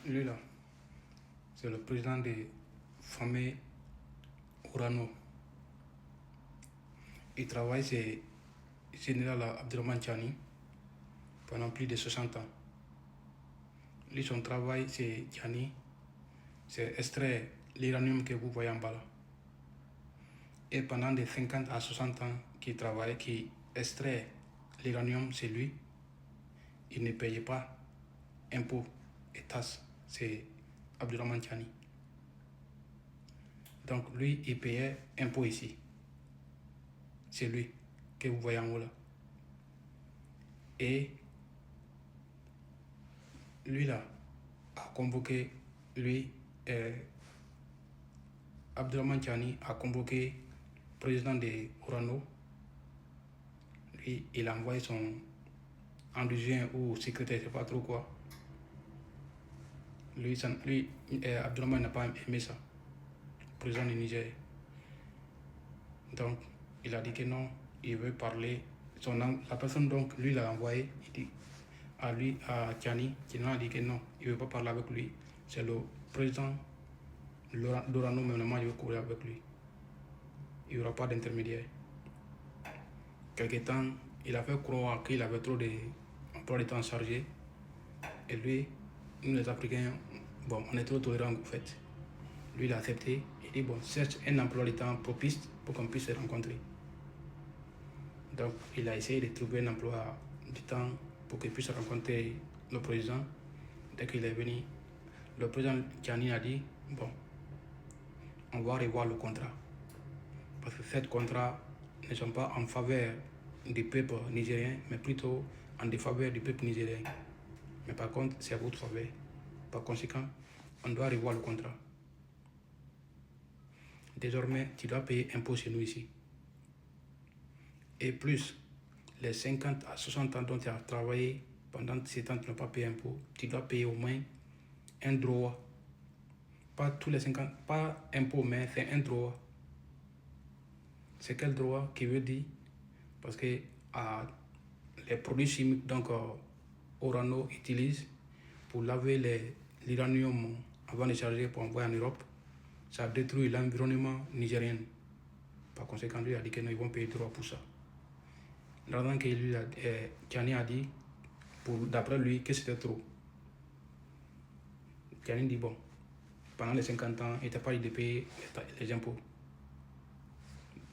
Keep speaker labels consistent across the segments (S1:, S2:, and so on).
S1: Lui là, c'est le président de famille Orano. Il travaille chez Général Abdurrahman Chani pendant plus de 60 ans. Lui, son travail, c'est Chani, c'est extraire l'uranium que vous voyez en bas là. Et pendant de 50 à 60 ans qu'il travaille, qu'il extrait l'uranium, c'est lui. Il ne payait pas impôts et taxes. C'est Abdurrahman Chani. Donc lui, il payait impôts ici. C'est lui que vous voyez en haut là. Et lui là a convoqué, Abdurrahman Chani a convoqué le président de Orano. Lui, il a envoyé son indulgent ou secrétaire, je ne sais pas trop quoi. Lui, Abdurrahman n'a pas aimé ça, le président du Niger. Donc, il a dit que non, il veut parler. La personne, donc, lui, l'a envoyé. Il dit à Chani, Chani a dit que non, il ne veut pas parler avec lui. C'est le président d'Orano, maintenant, il veut courir avec lui. Il n'y aura pas d'intermédiaire. Quelque temps, il a fait croire qu'il avait trop d'emploi de temps chargé. Et lui, nous les Africains, bon, on est trop tolérants en fait. Lui, il a accepté. Il dit, bon, cherche un emploi de temps propice pour qu'on puisse se rencontrer. Donc, il a essayé de trouver un emploi du temps pour qu'il puisse rencontrer le président. Dès qu'il est venu, le président Chani a dit, bon, on va revoir le contrat. Parce que ces contrats ne sont pas en faveur du peuple nigérien, mais plutôt en défaveur du peuple nigérien. Mais par contre, c'est à votre faveur. Par conséquent, on doit revoir le contrat. Désormais, tu dois payer impôt chez nous ici. Et plus, les 50 à 60 ans dont tu as travaillé, pendant ces temps, tu n'as pas payé impôt, tu dois payer au moins un droit. Pas tous les 50, pas impôt, mais c'est un droit. C'est quel droit qui veut dire? Parce que les produits chimiques, donc Orano utilise pour laver l'uranium avant de charger pour envoyer en Europe, ça détruit l'environnement nigérien. Par conséquent, lui a dit que non, ils vont payer droit pour ça. L'argent que lui, Chani a dit, d'après lui, que c'était trop. Chani dit, bon, pendant les 50 ans, il n'était pas dit de payer les impôts.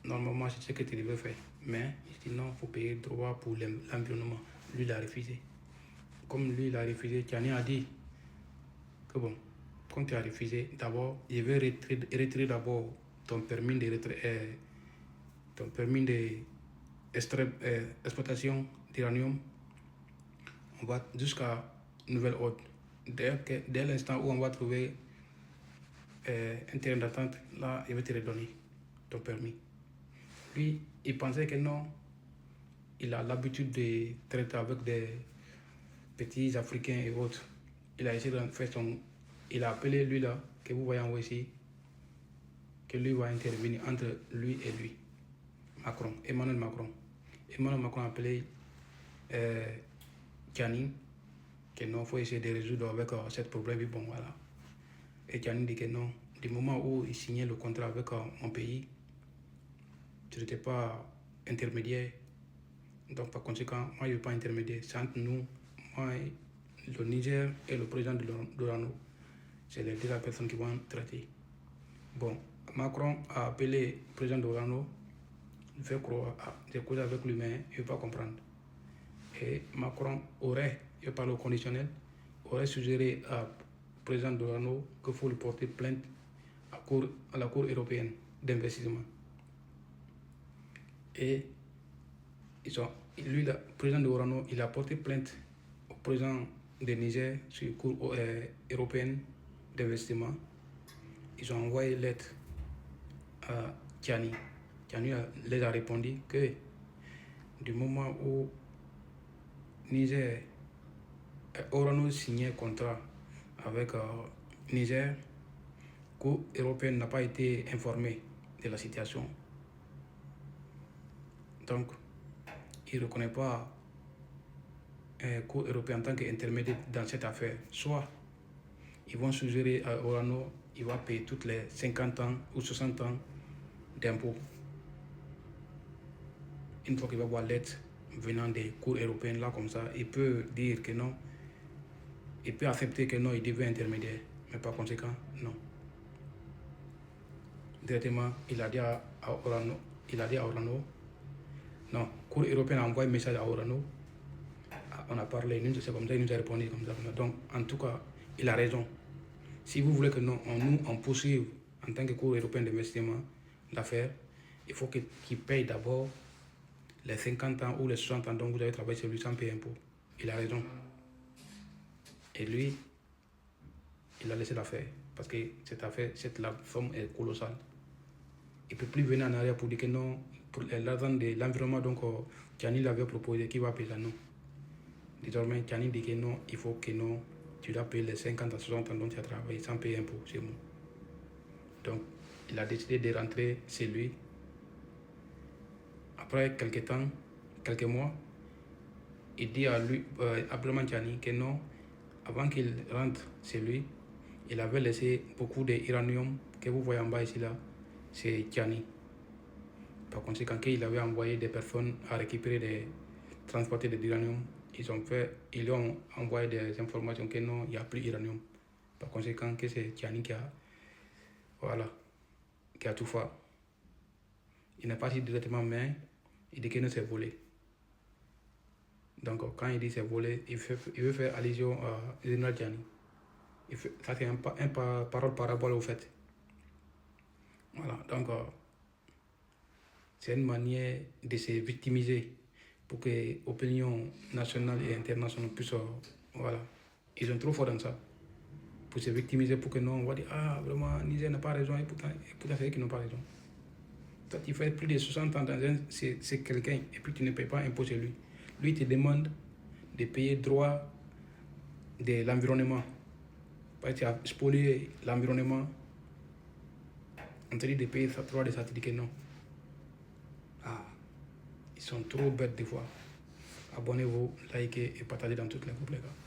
S1: Normalement, c'est ce que tu devais faire. Mais il dit non, il faut payer droit pour l'environnement. Lui, il a refusé. Comme lui, il a refusé, Chani a dit que bon, quand tu as refusé, d'abord, il veut retirer d'abord ton permis d'exploitation d'uranium. On va jusqu'à nouvel ordre. Dès l'instant où on va trouver un terrain d'attente, là, il va te redonner ton permis. Lui, il pensait que non, il a l'habitude de traiter avec des petits Africains et autres. Il a essayé de faire il a appelé lui là, que vous voyez en haut ici, que lui va intervenir entre lui et lui. Macron, Emmanuel Macron. Emmanuel Macron a appelé Chani, que non, il faut essayer de résoudre avec ce problème. Bon, voilà. Et Chani dit que non, du moment où il signait le contrat avec mon pays, tu n'étais pas intermédiaire. Donc, par conséquent, moi, je ne veux pas intermédiaire. C'est entre nous, moi, le Niger et le président de l'Orano. C'est les deux personnes qui vont traiter. Bon, Macron a appelé le président de l'Orano. Il fait croire, j'ai causé avec lui, mais il ne veut pas comprendre. Et Macron aurait, je parle au conditionnel, aurait suggéré à président de l'ONU qu'il faut lui porter plainte à la Cour européenne d'investissement. Et lui, le président de l'ONU, il a porté plainte au président de Niger sur la Cour européenne d'investissement. Ils ont envoyé une lettre à Chani. Chani les a répondu que du moment où Niger, Orano signait un contrat avec Niger, la Cour européenne n'a pas été informée de la situation. Donc, il ne reconnaît pas la Cour européenne en tant qu'intermédiaire dans cette affaire. Soit ils vont suggérer à Orano, il va payer toutes les 50 ans ou 60 ans d'impôts. Une fois qu'il va voir l'aide venant des cours européens, là comme ça, il peut dire que non, il peut accepter que non, il devient intermédiaire, mais par conséquent, non. Directement, il a dit à Orano, non, cours européen a envoyé un message à Orano, on a parlé, c'est comme ça, il nous a répondu comme ça. Donc, en tout cas, il a raison. Si vous voulez que nous, on poursuive en tant que cours européen d'investissement l'affaire, il faut qu'il paye d'abord les 50 ans ou les 60 ans dont vous avez travaillé sur lui sans payer impôt. Il a raison. Et lui, il a laissé l'affaire. Parce que cette affaire, la somme est colossale. Il ne peut plus venir en arrière pour dire que non, pour l'argent de l'environnement, donc Tiani l'avait proposé, qui va payer ça, non. Désormais, Tiani dit que non, il faut que non, tu dois payer les 50 à 60 ans dont tu as travaillé sans payer impôt chez moi. Donc, il a décidé de rentrer chez lui. Après quelques temps, quelques mois, il dit à lui, Abdraman Tiani, que non, avant qu'il rentre chez lui, il avait laissé beaucoup d'uranium que vous voyez en bas ici là, c'est Tiani. Par conséquent, il avait envoyé des personnes à récupérer transporter de l'uranium. Ils lui ont envoyé des informations que non, il n'y a plus d'uranium. Par conséquent, que c'est Tiani qui a tout fait. Il n'est pas dit directement, mais il dit que non, c'est volé. Donc, quand il dit c'est volé, il veut faire allusion à général Tiani. Ça, c'est un parole parabole au fait. Voilà, donc, c'est une manière de se victimiser pour que l'opinion nationale et internationale puisse, voilà, ils sont trop forts dans ça, pour se victimiser, pour que non, on va dire, ah, vraiment, Niger n'a pas raison, et pourtant c'est eux qui n'ont pas raison. Toi, tu fais plus de 60 ans dans c'est quelqu'un, et puis tu ne payes pas impôt sur lui. Lui, il te demande de payer droit de l'environnement. Parce que tu as spolié l'environnement, on te dit de payer ça, droit de ça, tu dis que non. Ah, ils sont trop bêtes des fois. Abonnez-vous, likez et partagez dans toutes les groupes, les gars.